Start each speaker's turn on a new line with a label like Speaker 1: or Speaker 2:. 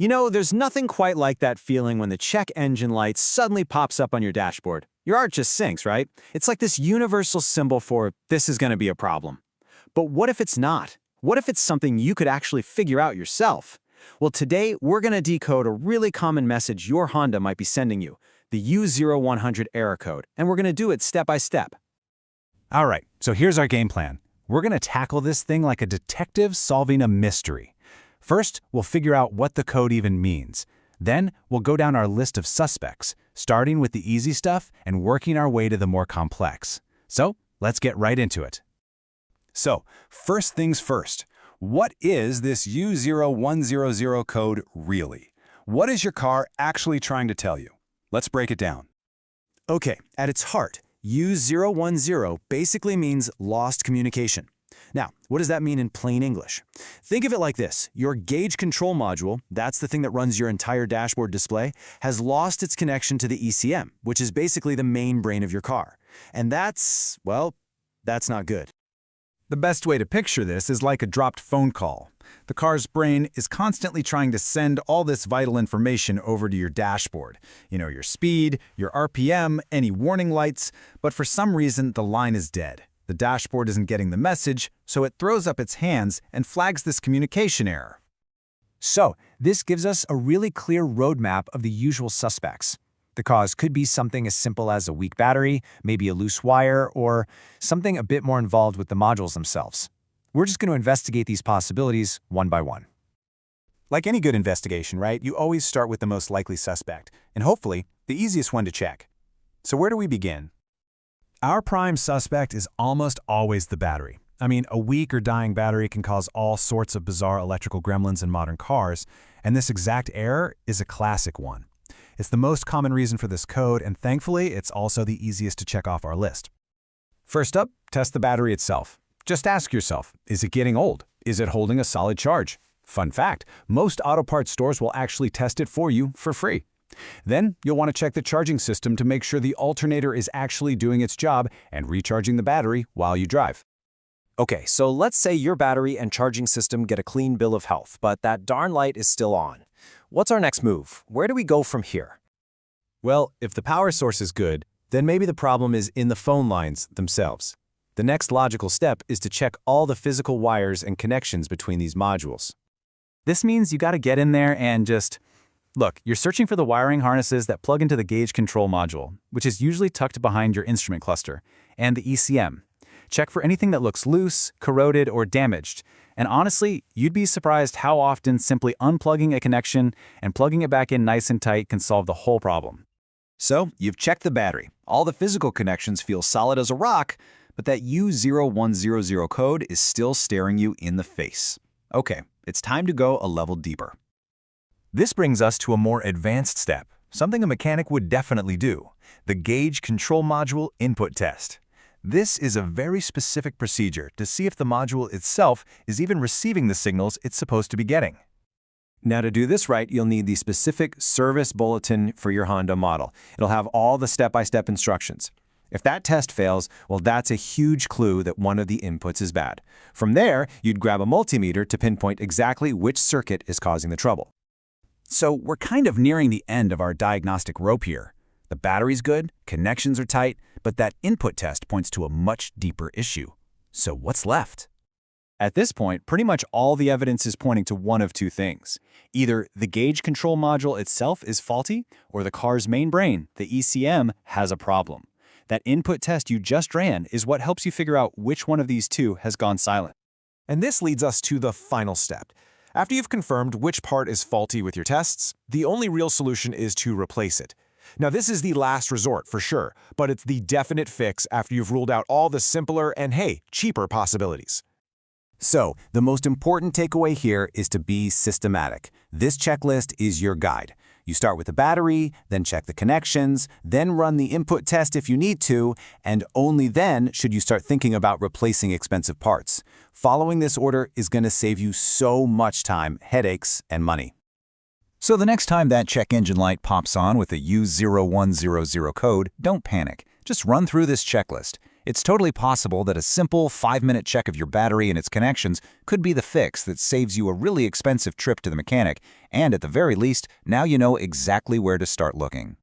Speaker 1: You know, there's nothing quite like that feeling when the check engine light suddenly pops up on your dashboard. Your heart just sinks, right? It's like this universal symbol for this is going to be a problem. But what if it's not? What if it's something you could actually figure out yourself? Well, today we're going to decode a really common message your Honda might be sending you, the U0100 error code, and we're going to do it step by step.
Speaker 2: All right, so here's our game plan. We're going to tackle this thing like a detective solving a mystery. First, we'll figure out what the code even means. Then, we'll go down our list of suspects, starting with the easy stuff and working our way to the more complex. So, let's get right into it. So, first things first. What is this U0100 code really? What is your car actually trying to tell you? Let's break it down.
Speaker 1: Okay, at its heart, U010 basically means lost communication. Now, what does that mean in plain English? Think of it like this. Your gauge control module, that's the thing that runs your entire dashboard display, has lost its connection to the ECM, which is basically the main brain of your car. And that's not good.
Speaker 2: The best way to picture this is like a dropped phone call. The car's brain is constantly trying to send all this vital information over to your dashboard. Your speed, your RPM, any warning lights, but for some reason the line is dead. The dashboard isn't getting the message, so it throws up its hands and flags this communication error. So, this gives us a really clear roadmap of the usual suspects. The cause could be something as simple as a weak battery, maybe a loose wire, or something a bit more involved with the modules themselves. We're just going to investigate these possibilities one by one. Like any good investigation, right? You always start with the most likely suspect, and hopefully, the easiest one to check. So where do we begin? Our prime suspect is almost always the battery. I mean, a weak or dying battery can cause all sorts of bizarre electrical gremlins in modern cars, and this exact error is a classic one. It's the most common reason for this code, and thankfully, it's also the easiest to check off our list. First up, test the battery itself. Just ask yourself, is it getting old? Is it holding a solid charge? Fun fact, most auto parts stores will actually test it for you for free. Then, you'll want to check the charging system to make sure the alternator is actually doing its job and recharging the battery while you drive.
Speaker 3: Okay, so let's say your battery and charging system get a clean bill of health, but that darn light is still on. What's our next move? Where do we go from here?
Speaker 1: Well, if the power source is good, then maybe the problem is in the phone lines themselves. The next logical step is to check all the physical wires and connections between these modules.
Speaker 2: This means you got to get in there and just... Look, you're searching for the wiring harnesses that plug into the gauge control module, which is usually tucked behind your instrument cluster, and the ECM. Check for anything that looks loose, corroded, or damaged. And honestly, you'd be surprised how often simply unplugging a connection and plugging it back in nice and tight can solve the whole problem.
Speaker 4: So, you've checked the battery. All the physical connections feel solid as a rock, but that U0100 code is still staring you in the face. Okay, it's time to go a level deeper.
Speaker 5: This brings us to a more advanced step, something a mechanic would definitely do, the gauge control module input test. This is a very specific procedure to see if the module itself is even receiving the signals it's supposed to be getting.
Speaker 3: Now to do this right, you'll need the specific service bulletin for your Honda model. It'll have all the step-by-step instructions. If that test fails, well, that's a huge clue that one of the inputs is bad. From there, you'd grab a multimeter to pinpoint exactly which circuit is causing the trouble.
Speaker 2: So we're kind of nearing the end of our diagnostic rope here. The battery's good, connections are tight, but that input test points to a much deeper issue. So what's left?
Speaker 3: At this point, pretty much all the evidence is pointing to one of two things. Either the gauge control module itself is faulty, or the car's main brain, the ECM, has a problem. That input test you just ran is what helps you figure out which one of these two has gone silent.
Speaker 6: And this leads us to the final step. After you've confirmed which part is faulty with your tests, the only real solution is to replace it. Now, this is the last resort for sure, but it's the definite fix after you've ruled out all the simpler and, hey, cheaper possibilities.
Speaker 1: So, the most important takeaway here is to be systematic. This checklist is your guide. You start with the battery, then check the connections, then run the input test if you need to, and only then should you start thinking about replacing expensive parts. Following this order is going to save you so much time, headaches, and money.
Speaker 5: So the next time that check engine light pops on with a U0100 code, don't panic. Just run through this checklist.
Speaker 4: It's totally possible that a simple 5-minute check of your battery and its connections could be the fix that saves you a really expensive trip to the mechanic, and at the very least, now you know exactly where to start looking.